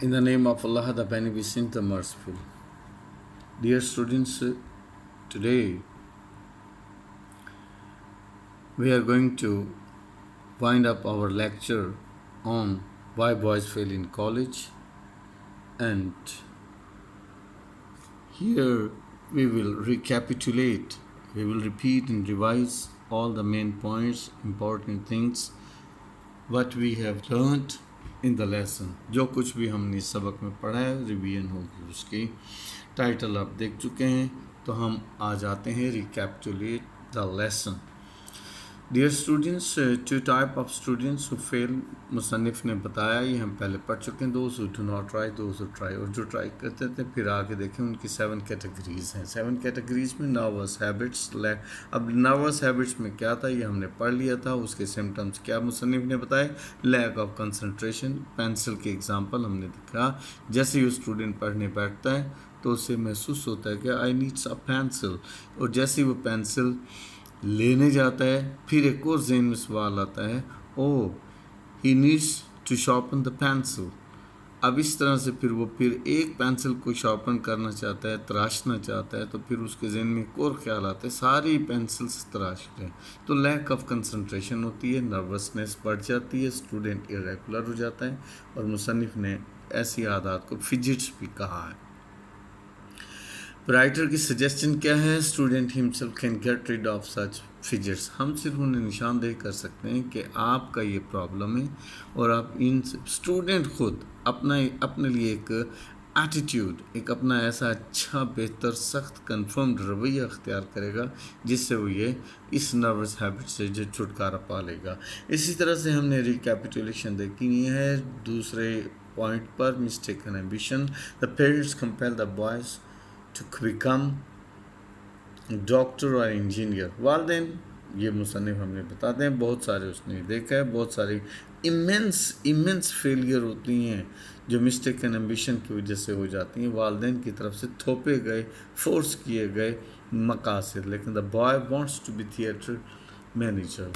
In the name of Allah, the Beneficent, the Merciful. Dear students, today we are going to wind up our lecture on why boys fail in college, and here we will recapitulate, we will repeat and revise all the main points, important things, what we have learned in the lesson. जो कुछ भी हमने इस सबक में पढ़ा है revision होगी उसकी। टाइटल आप देख चुके हैं, तो हम आ जाते हैं recapitulate the lesson. Dear students, two type of students who fail, मुसन्निफ़ ने बताया, ये हम पहले पढ़ चुके हैं. those who do not try, those who try, और जो ट्राई करते थे फिर आगे देखें उनकी 7 कैटेगरीज हैं. 7 कैटेगरीज में नर्वस हैबिट्स. अब नर्वस हैबिट्स में क्या था ये हमने पढ़ लिया था. उसके सिम्टम्स क्या मुसन्निफ़ ने बताए. Lack of concentration. पेंसिल के एग्जांपल हमने देखा. जैसे ही स्टूडेंट पढ़ने बैठता है तो उसे महसूस होता है कि आई नीड्स अ पेंसिल, और जैसे ही वो पेंसिल लेने जाता है फिर एक और ज़हन में सवाल आता है, oh he needs to sharpen the pencil. अब इस तरह से फिर एक पेंसिल को शार्पन करना चाहता है, तराशना चाहता है, तो फिर उसके ज़हन में एक और ख्याल आता है सारी पेंसिल्स तराश रहे. तो लैक ऑफ कंसंट्रेशन होती है, नर्वसनेस बढ़ जाती है, स्टूडेंट इरेगुलर हो जाता है, और मुसन्निफ़ ने ऐसी आदत को फिजिट्स भी कहा है. राइटर की सजेशन क्या है. Student himself can get rid of such fidgets. हम सिर्फ उन्हें निशानदेही कर सकते हैं कि आपका ये प्रॉब्लम है, और आप इन स्टूडेंट खुद अपने लिए एक एटीट्यूड, एक अपना ऐसा अच्छा बेहतर सख्त कन्फर्म्ड रवैया अख्तियार करेगा जिससे वो ये इस नर्वस हैबिट से जो छुटकारा पा लेगा. इसी तरह से हमने रिकैपिटुलेशन देखी है दूसरे पॉइंट पर. Mistaken ambition. The parents compel the boys to become doctor और इंजीनियर. वालदेन ये मुसन्निफ़ हमें बताते हैं, बहुत सारे उसने देखा है, बहुत सारी इमेंस फेलियर होती हैं जो मिस्टेकन एम्बिशन की वजह से हो जाती हैं. वालदेन की तरफ से थोपे गए, फोर्स किए गए मकासद. लेकिन the boy wants to be theatre manager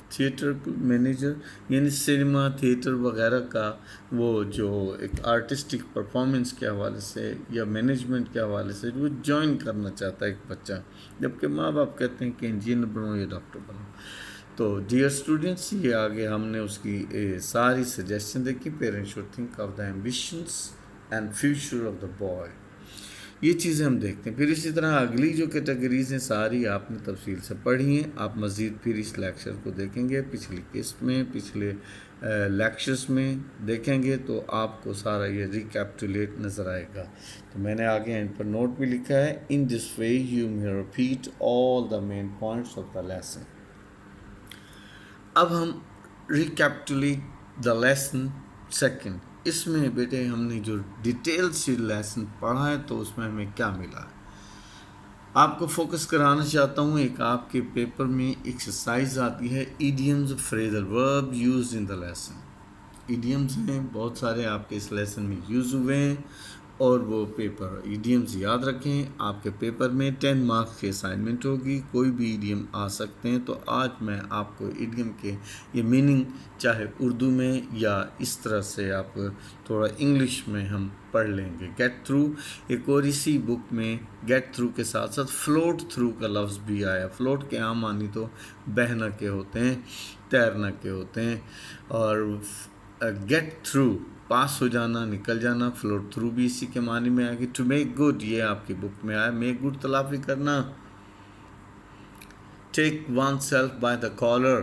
यानी सिनेमा थिएटर वगैरह का वो जो एक आर्टिस्टिक परफॉर्मेंस के हवाले से या मैनेजमेंट के हवाले से वो ज्वाइन करना चाहता है एक बच्चा, जबकि माँ बाप कहते हैं कि इंजीनियर बनो या डॉक्टर बनो. तो डियर स्टूडेंट्स, ये आगे हमने उसकी सारी सजेशन देखी. Parents should think of the ambitions and future of the boy. ये चीज़ें हम देखते हैं. फिर इसी तरह अगली जो कैटेगरीज हैं सारी आपने तफसील से पढ़ी हैं. आप मज़ीद फिर इस लेक्चर को देखेंगे, पिछली किस्त में, पिछले लेक्चर्स में देखेंगे तो आपको सारा ये रिकैपिटुलेट नज़र आएगा. तो मैंने आगे एंड पर नोट भी लिखा है. In this way you may repeat all the main points of the lesson. अब हम रिकैपिटुलेट द लेसन सेकंड. इसमें बेटे हमने जो डिटेल से लेसन पढ़ा है तो उसमें हमें क्या मिला है आपको फोकस कराना चाहता हूँ. एक आपके पेपर में एक्सरसाइज आती है, idioms phrasal verb used in the lesson. Idioms हैं बहुत सारे आपके इस लेसन में यूज़ हुए हैं, और वो पेपर इडियम्स याद रखें. आपके पेपर में 10 मार्क्स की असाइनमेंट होगी, कोई भी इडियम आ सकते हैं. तो आज मैं आपको इडियम के ये मीनिंग चाहे उर्दू में या इस तरह से आप थोड़ा इंग्लिश में हम पढ़ लेंगे. Get through. एक और इसी बुक में गेट थ्रू के साथ साथ फ्लोट थ्रू का लफ्ज़ भी आया. फ्लोट के आम मानी तो बहना के होते हैं, तैरना के होते हैं, और गेट थ्रू पास हो जाना, निकल जाना. फ्लोट थ्रू भी इसी के मानी में आएगी. टू मेक गुड, ये आपकी बुक में आया. मेक गुड तलाफी करना. Take oneself by the collar,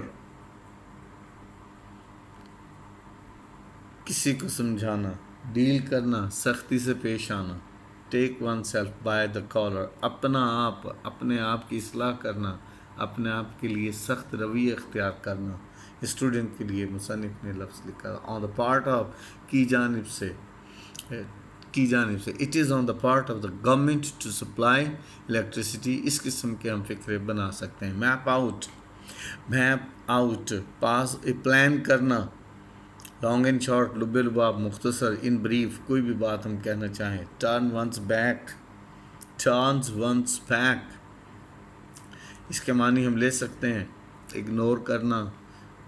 किसी को समझाना. डील करना, सख्ती से पेश आना. Take oneself by the collar, अपने आप की इस्लाह करना, अपने आप के लिए सख्त रवैया अख्तियार करना. स्टूडेंट के लिए मुसन्निफ़ ने लफ्ज़ लिखा ऑन द पार्ट ऑफ, की जानिब से. It is on the part of the government to supply electricity. इस किस्म के हम फ़िक्रे बना सकते हैं. मैप आउट पास प्लान करना. लॉन्ग एंड शॉर्ट, लुबे लुबाब, मुख्तसर, इन ब्रीफ, कोई भी बात हम कहना चाहें. टर्न्स वंस बैक, इसके मानी हम ले सकते हैं इग्नोर करना,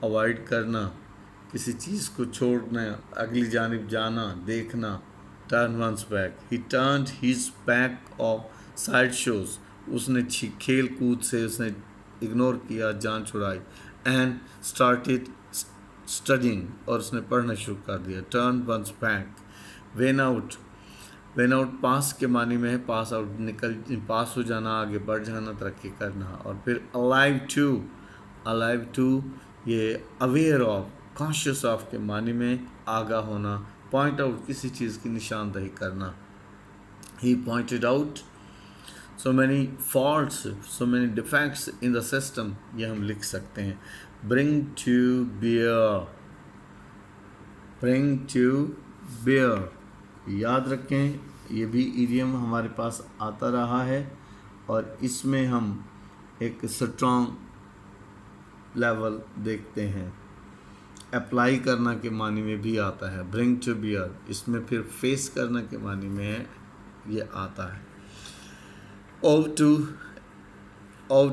अवॉइड करना, किसी चीज़ को छोड़ना, अगली जानिब जाना, देखना, turn one's back. He turned his back of side shows. उसने खेल कूद से उसने इग्नोर किया, जान छुड़ाई. And started studying, और उसने पढ़ना शुरू कर दिया. Turn one's back. Went out. When out पास के मानी में है, पास आउट पास हो जाना, आगे बढ़ जाना, तरक्की करना. और फिर अलाइव टू ये अवेयर ऑफ, कॉन्शियस ऑफ के मानी में आगाह होना. पॉइंट आउट, किसी चीज़ की निशानदही करना. He pointed out so many faults, so many defects in the system, ये हम लिख सकते हैं. ब्रिंग टू बियर, याद रखें ये भी इडियम हमारे पास आता रहा है, और इसमें हम एक स्ट्रॉन्ग लेवल देखते हैं. अप्लाई करना के मानी में भी आता है ब्रिंग टू बियर, इसमें फिर फेस करना के मानी में है, ये आता है. ओव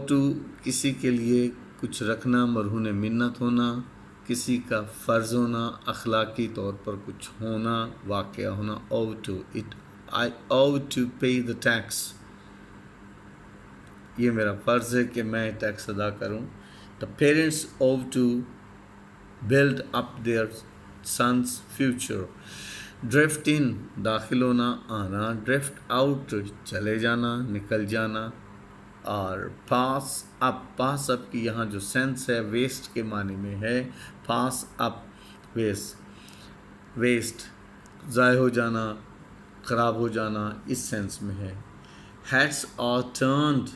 टू किसी के लिए कुछ रखना, मरहून मिन्नत होना, किसी का फ़र्ज़ होना, अखलाकी तौर पर कुछ होना, वाक़या होना. ओव टू, आई ओव टू पे द टैक्स, ये मेरा फ़र्ज़ है कि मैं टैक्स अदा करूं. The parents owe to build up their sons future. Drift in, दाखिल होना, आना. ड्रिफ्ट आउट, चले जाना, निकल जाना. और पास अप की यहाँ जो सेंस है वेस्ट के मानी में है. पास अप, वेस्ट ज़ाय हो जाना, ख़राब हो जाना, इस सेंस में है. हैट्स आर टर्न्ड,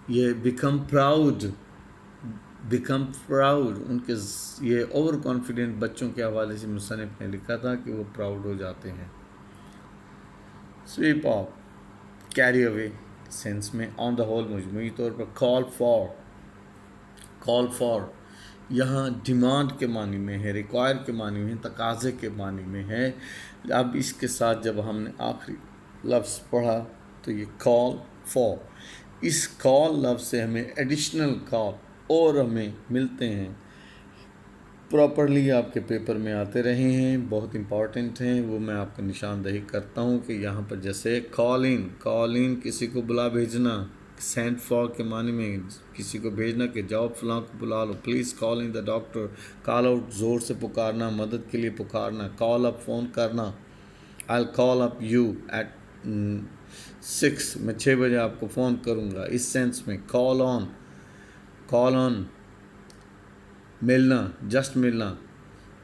ये बिकम प्राउड, उनके ये ओवर कॉन्फिडेंट बच्चों के हवाले से मुसन्निफ़ ने लिखा था कि वो प्राउड हो जाते हैं. Sweep off, carry away sense में. ऑन द होल, मजमूई तौर पर. कॉल फॉर यहाँ डिमांड के मानी में है, रिक्वायर के मानी में है, तकाज़े के मानी में है. अब इसके साथ जब हमने आखिरी लफ्ज़ पढ़ा तो ये कॉल फॉर, इस कॉल लफ्ज़ से हमें एडिशनल कॉल और हमें मिलते हैं. प्रॉपरली आपके पेपर में आते रहे हैं, बहुत इंपॉर्टेंट हैं, वो मैं आपको निशानदही करता हूँ कि यहाँ पर जैसे कॉल इन किसी को बुला भेजना. सेंड फॉर के मानी में किसी को भेजना कि जाओ फलां को बुला लो. Please call in the doctor. Call out, ज़ोर से पुकारना, मदद के लिए पुकारना. कॉल अप, फ़ोन करना. I call up you at 6, मैं 6 बजे आपको फ़ोन करूँगा, इस सेंस में. कॉल ऑन मिलना, जस्ट मिलना.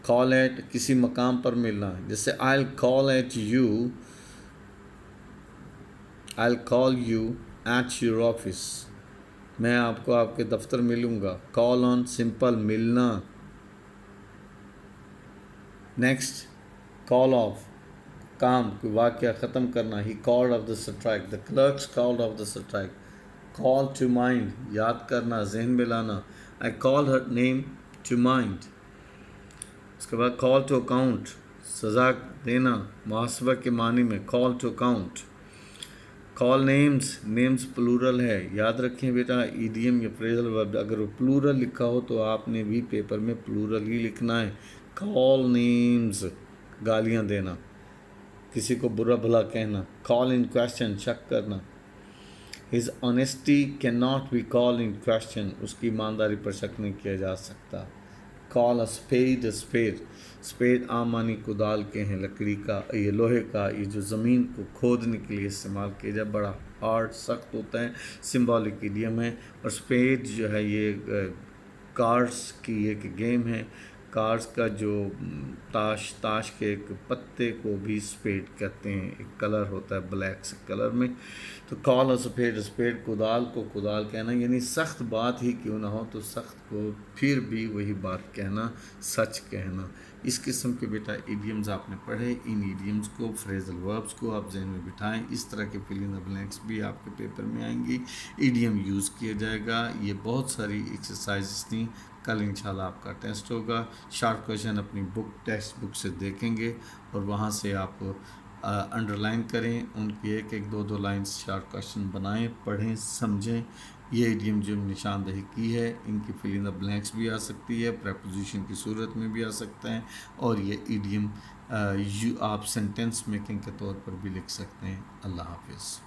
कॉल एट, किसी मकाम पर मिलना. जैसे I call you at your office, मैं आपको आपके दफ्तर मिलूँगा. कॉल ऑन, सिंपल, मिलना. नेक्स्ट, कॉल ऑफ, काम, कोई वाक़या ख़त्म करना. He called off the strike, the clerks called off the strike. Call to mind, याद करना, जहन में लाना. I call her name to mind. उसके बाद कॉल टू अकाउंट, सज़ा देना, मुहासबा के मानी में. Call to account. Call names plural है, याद रखें बेटा. ईडियम या फ्रेजल वर्ब अगर वो प्लूरल लिखा हो तो आपने भी पेपर में प्लूरल ही लिखना है. कॉल नेम्स, गालियाँ देना, किसी को बुरा भला कहना. कॉल इन क्वेश्चन, शक करना. His honesty can not be call in question, उसकी ईमानदारी पर शक नहीं किया जा सकता. कॉल अ स्पेड आम मानी कुदाल के हैं, लकड़ी का, ये लोहे का, ये जो ज़मीन को खोदने के लिए इस्तेमाल किया जाए, बड़ा हार्ड, सख्त होता है. सिंबॉलिक इडियम है. और स्पेड जो है ये कार्ड्स की एक गेम है. कार्ड्स का जो ताश के एक पत्ते को भी स्पेड कहते हैं. एक कलर होता है ब्लैक से कलर में. तो कॉल स्पेड कुदाल को कुदाल कहना, यानी सख्त बात ही क्यों ना हो तो सख्त को फिर भी वही बात कहना, सच कहना. इस किस्म के बेटा इडियम्स आपने पढ़े. इन इडियम्स को, फ्रेजल वर्ब्स को आप जहन में बिठाएं. इस तरह के फिल इन द ब्लैंक्स भी आपके पेपर में आएंगी. इडियम यूज़ किया जाएगा. ये बहुत सारी एक्सरसाइजेस थी. कल इंशाल्लाह आपका टेस्ट होगा. शार्ट क्वेश्चन अपनी टेक्स्ट बुक से देखेंगे और वहाँ से आप अंडरलाइन करें. उनकी एक दो लाइन्स शार्ट क्वेश्चन बनाएं, पढ़ें, समझें. ये इडियम जो निशानदही की है, इनकी फिल इन द ब्लैंक्स भी आ सकती है, प्रेपोजिशन की सूरत में भी आ सकता है. और ये इडियम آپ سینٹینس میکنگ کے طور پر بھی لکھ سکتے ہیں۔ اللہ حافظ۔